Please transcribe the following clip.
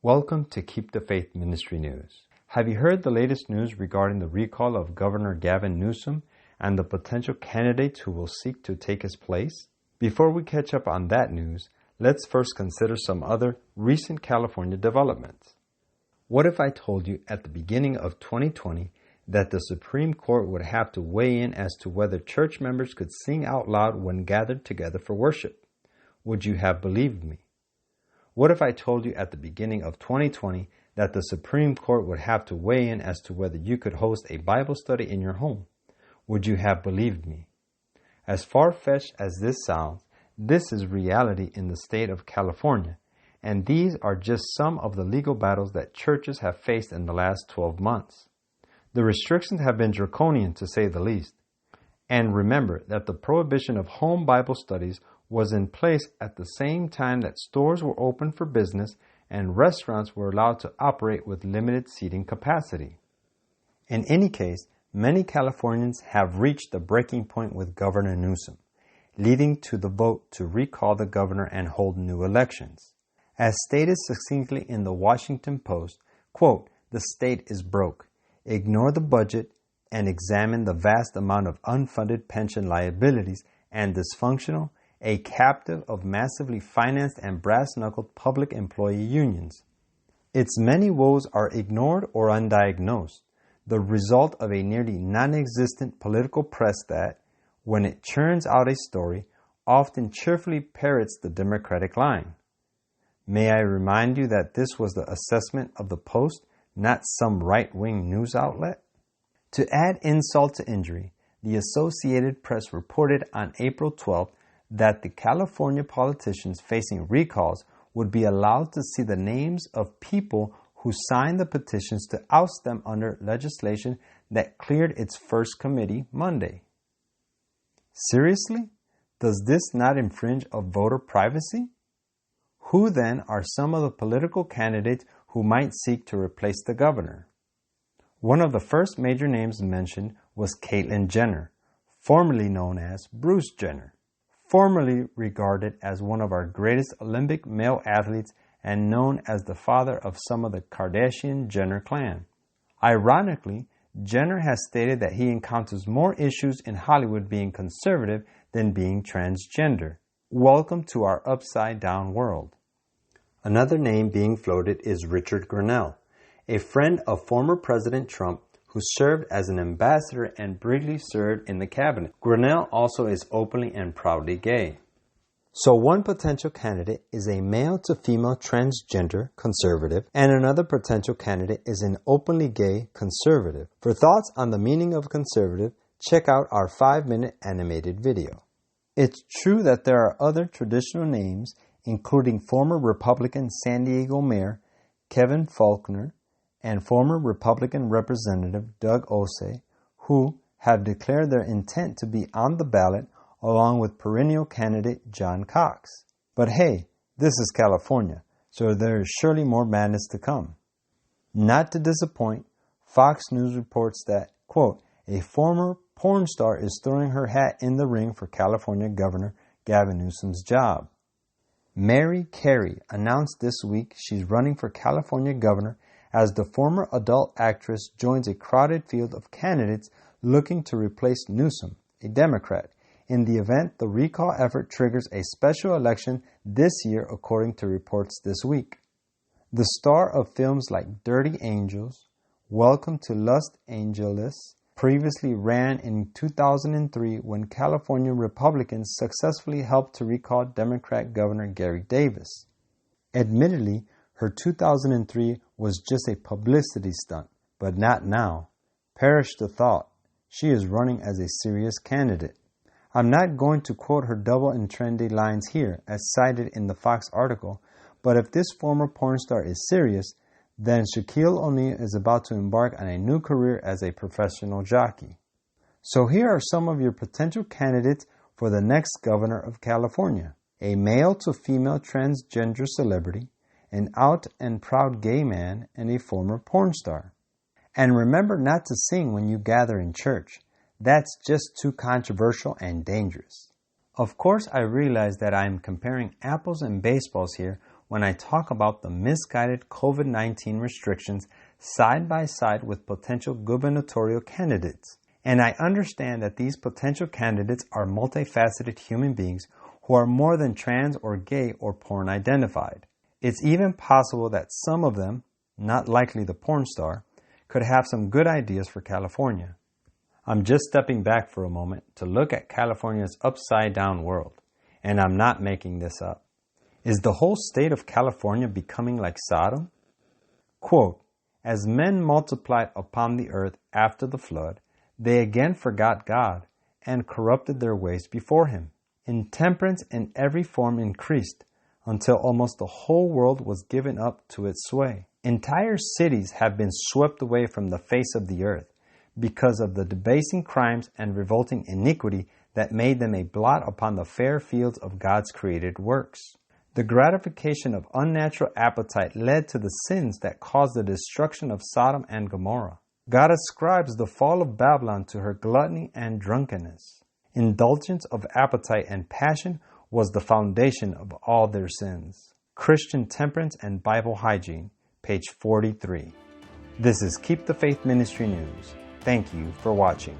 Welcome to Keep the Faith Ministry News. Have you heard the latest news regarding the recall of Governor Gavin Newsom and the potential candidates who will seek to take his place? Before we catch up on that news, let's first consider some other recent California developments. What if I told you at the beginning of 2020 that the Supreme Court would have to weigh in as to whether church members could sing out loud when gathered together for worship? Would you have believed me? What if I told you at the beginning of 2020 that the Supreme Court would have to weigh in as to whether you could host a Bible study in your home? Would you have believed me? As far-fetched as this sounds, this is reality in the state of California, and these are just some of the legal battles that churches have faced in the last 12 months. The restrictions have been draconian, to say the least. And remember that the prohibition of home Bible studies was in place at the same time that stores were open for business and restaurants were allowed to operate with limited seating capacity. In any case, many Californians have reached the breaking point with Governor Newsom, leading to the vote to recall the governor and hold new elections. As stated succinctly in the Washington Post, quote, "The state is broke. Ignore the budget and examine the vast amount of unfunded pension liabilities and dysfunctional, a captive of massively financed and brass-knuckled public employee unions. Its many woes are ignored or undiagnosed, the result of a nearly non-existent political press that, when it churns out a story, often cheerfully parrots the Democratic line. May I remind you that this was the assessment of the Post, not some right-wing news outlet? To add insult to injury, the Associated Press reported on April 12th that the California politicians facing recalls would be allowed to see the names of people who signed the petitions to oust them under legislation that cleared its first committee Monday. Seriously? Does this not infringe on voter privacy? Who then are some of the political candidates who might seek to replace the governor? One of the first major names mentioned was Caitlyn Jenner, formerly known as Bruce Jenner, formerly regarded as one of our greatest Olympic male athletes and known as the father of some of the Kardashian-Jenner clan. Ironically, Jenner has stated that he encounters more issues in Hollywood being conservative than being transgender. Welcome to our upside-down world. Another name being floated is Richard Grenell, a friend of former President Trump who served as an ambassador and briefly served in the cabinet. Grenell also is openly and proudly gay. So one potential candidate is a male to female transgender conservative, and another potential candidate is an openly gay conservative. For thoughts on the meaning of conservative, check out our 5-minute animated video. It's true that there are other traditional names, including former Republican San Diego Mayor Kevin Faulconer and former Republican Representative Doug Ose, who have declared their intent to be on the ballot along with perennial candidate John Cox. But hey, this is California, so there is surely more madness to come. Not to disappoint, Fox News reports that, quote, "A former porn star is throwing her hat in the ring for California Governor Gavin Newsom's job." Mary Carey announced this week she's running for California governor as the former adult actress joins a crowded field of candidates looking to replace Newsom, a Democrat, in the event the recall effort triggers a special election this year, according to reports this week. The star of films like Dirty Angels, Welcome to Los Angeles, previously ran in 2003 when California Republicans successfully helped to recall Democrat Governor Gary Davis. Admittedly, her 2003 was just a publicity stunt, but not now. Perish the thought. She is running as a serious candidate. I'm not going to quote her double and trendy lines here, as cited in the Fox article, but if this former porn star is serious, then Shaquille O'Neal is about to embark on a new career as a professional jockey. So here are some of your potential candidates for the next governor of California: a male to female transgender celebrity, an out and proud gay man, and a former porn star. And remember not to sing when you gather in church. That's just too controversial and dangerous. Of course, I realize that I am comparing apples and baseballs here when I talk about the misguided COVID-19 restrictions side by side with potential gubernatorial candidates. And I understand that these potential candidates are multifaceted human beings who are more than trans or gay or porn identified. It's even possible that some of them, not likely the porn star, could have some good ideas for California. I'm just stepping back for a moment to look at California's upside-down world, and I'm not making this up. Is the whole state of California becoming like Sodom? Quote, "As men multiplied upon the earth after the flood, they again forgot God and corrupted their ways before Him. Intemperance in every form increased until almost the whole world was given up to its sway. Entire cities have been swept away from the face of the earth because of the debasing crimes and revolting iniquity that made them a blot upon the fair fields of God's created works. The gratification of unnatural appetite led to the sins that caused the destruction of Sodom and Gomorrah. God ascribes the fall of Babylon to her gluttony and drunkenness. Indulgence of appetite and passion was the foundation of all their sins." Christian Temperance and Bible Hygiene, page 43. This is Keep the Faith Ministry News. Thank you for watching.